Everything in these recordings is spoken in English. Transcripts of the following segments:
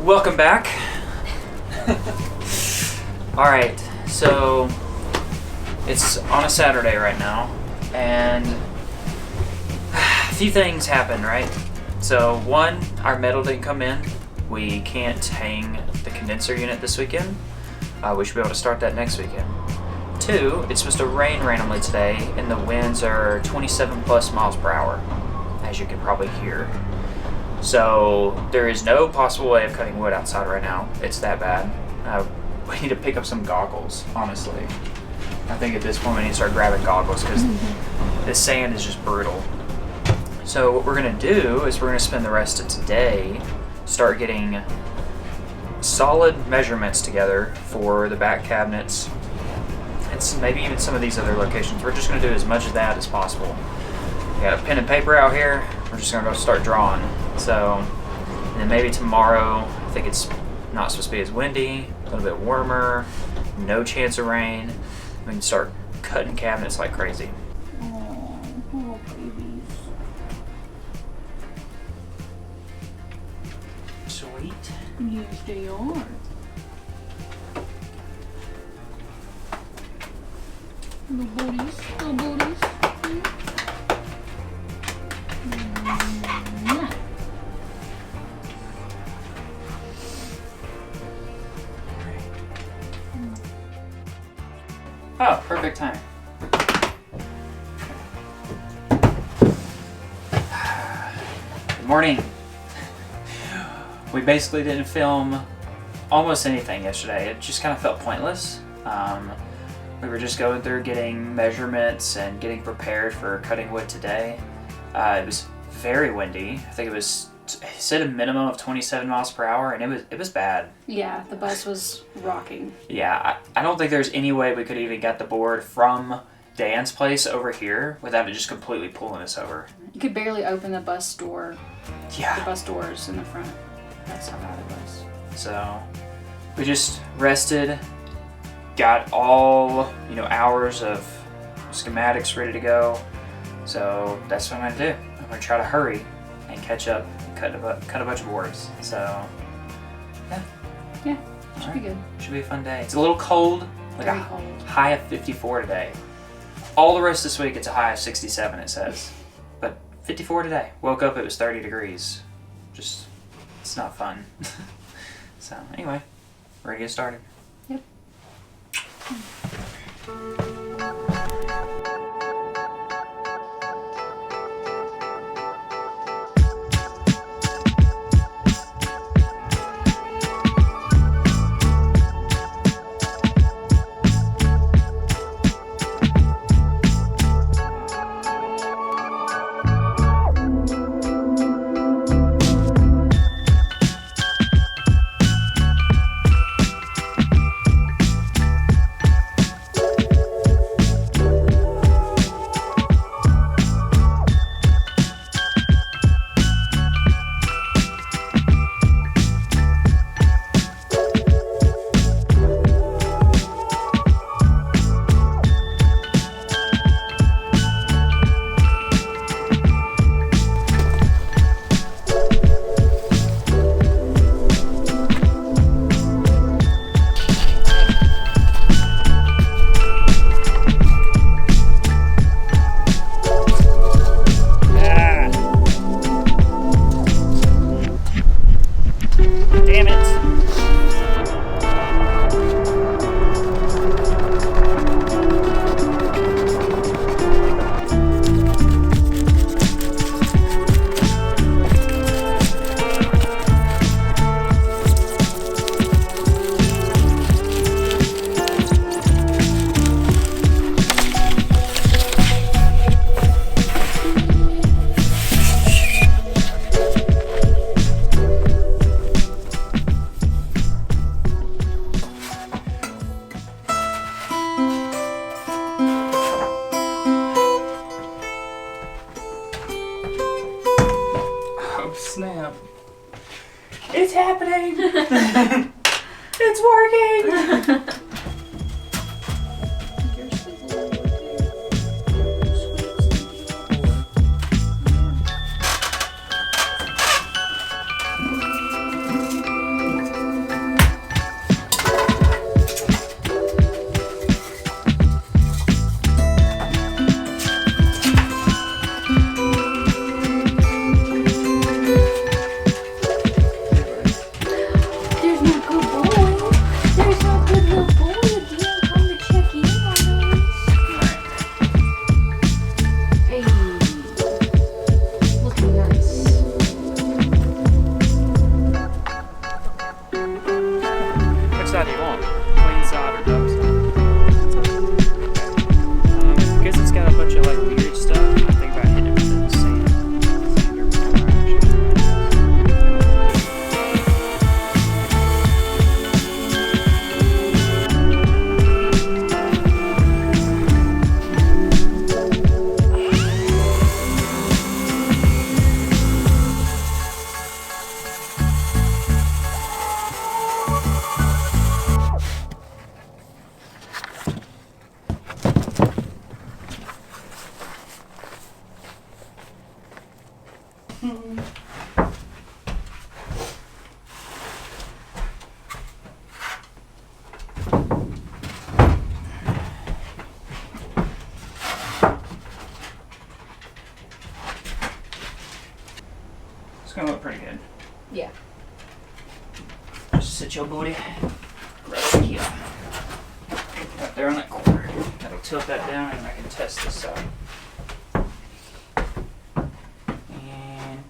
Welcome back. Alright, so it's on a Saturday right now, and a few things happened, right? So one, our metal didn't come in. We can't hang the condenser unit this weekend. We should be able to start that next weekend. Two, it's supposed to rain randomly today, and the winds are 27 plus miles per hour, as you can probably hear. So there is no possible way of cutting wood outside right now. It's that bad. We need to pick up some goggles, honestly. I think at this point we need to start grabbing goggles because this sand is just brutal. So what we're gonna do is we're gonna spend the rest of today start getting solid measurements together for the back cabinets and maybe even some of these other locations. We're just gonna do as much of that as possible. We got a pen and paper out here. We're just gonna go start drawing. So, and then maybe tomorrow, I think it's not supposed to be as windy, a little bit warmer, no chance of rain. We can start cutting cabinets like crazy. Oh, babies. Sweet. Yes, they are. Little booties, little booties. Oh, perfect time. Good morning. We basically didn't film almost anything yesterday. It just kind of felt pointless. We were just going through getting measurements and getting prepared for cutting wood today. It was very windy. I think it said a minimum of 27 miles per hour, and it was bad. Yeah, the bus was rocking. Yeah, I don't think there's any way we could even get the board from Dan's place over here without it just completely pulling us over. You could barely open the bus door. Yeah. The bus doors in the front. That's how bad it was. So we just rested, got all hours of schematics ready to go. So that's what I'm gonna do. I'm gonna try to hurry and catch up and cut a bunch of boards. So yeah, should be good. Should be a fun day. It's a little cold, Very cold. High of 54 today. All the rest of this week it's a high of 67 it says, but 54 today. Woke up it was 30 degrees. Just it's not fun. So anyway, ready to get started. Yep. Damn it. Snap. It's happening! It's working! Yeah. Just sit your booty right here. Right there on that corner. That'll tilt that down and I can test this side. And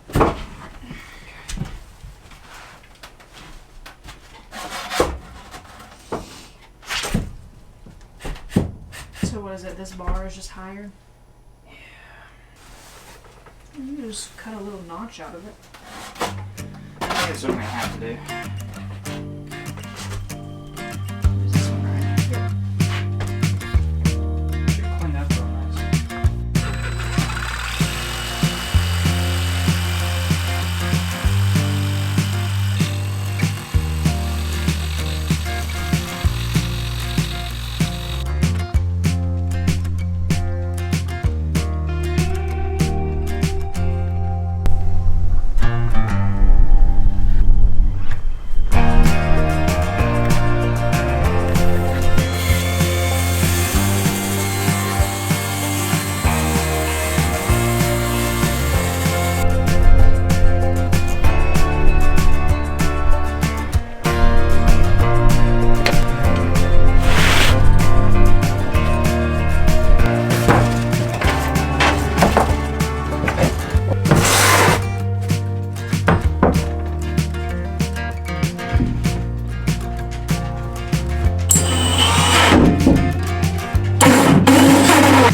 So what is it? This bar is just higher? yeah. You can just cut a little notch out of it. I think that's what I'm gonna have to do. Is this one right? Yep. Should clean up real nice.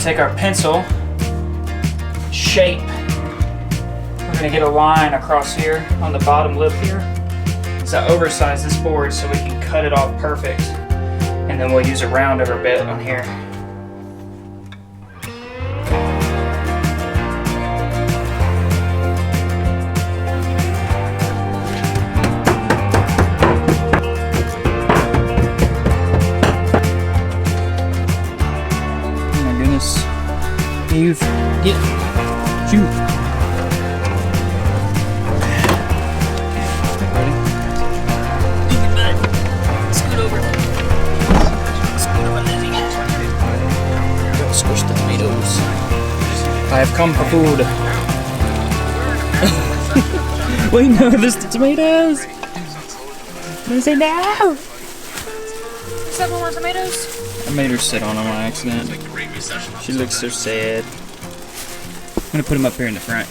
Take our pencil, shape. We're gonna get a line across here on the bottom lip here. So oversize this board so we can cut it off perfect. And then we'll use a round over bit on here. You've get shoot. Ready? Scoot over. Scoot over, Lizzie. Don't squish the tomatoes. I have come for food. Wait, no, there's the tomatoes. Lizzie, no. Several more tomatoes? I made her sit on them on accident. She looks so sad. I'm gonna put them up here in the front.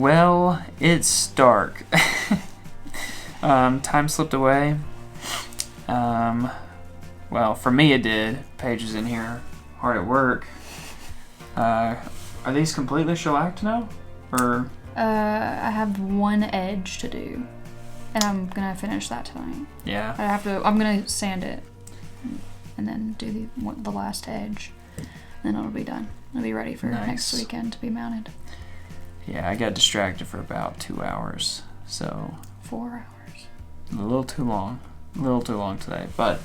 Well, it's dark. Time slipped away. Well, for me it did. Paige is in here, hard at work. Are these completely shellacked now? Or? I have one edge to do, and I'm gonna finish that tonight. Yeah. I'm gonna sand it, and then do the last edge. Then it'll be done. It'll be ready for next weekend to be mounted. Yeah, I got distracted for about 2 hours, so 4 hours. a little too long today. But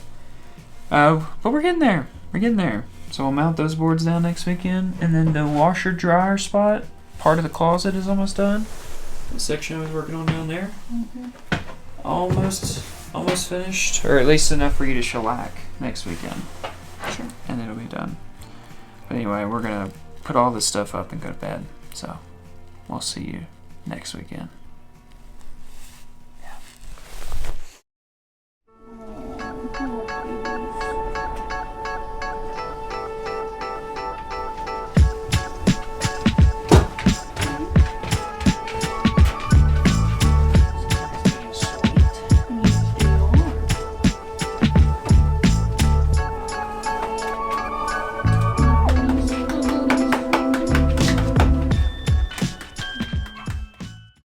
we're getting there. We're getting there. So we'll mount those boards down next weekend, and then the washer dryer spot, part of the closet is almost done. The section I was working on down there, almost finished, or at least enough for you to shellac next weekend. Sure. And it'll be done. But anyway, we're gonna put all this stuff up and go to bed. So we'll see you next weekend.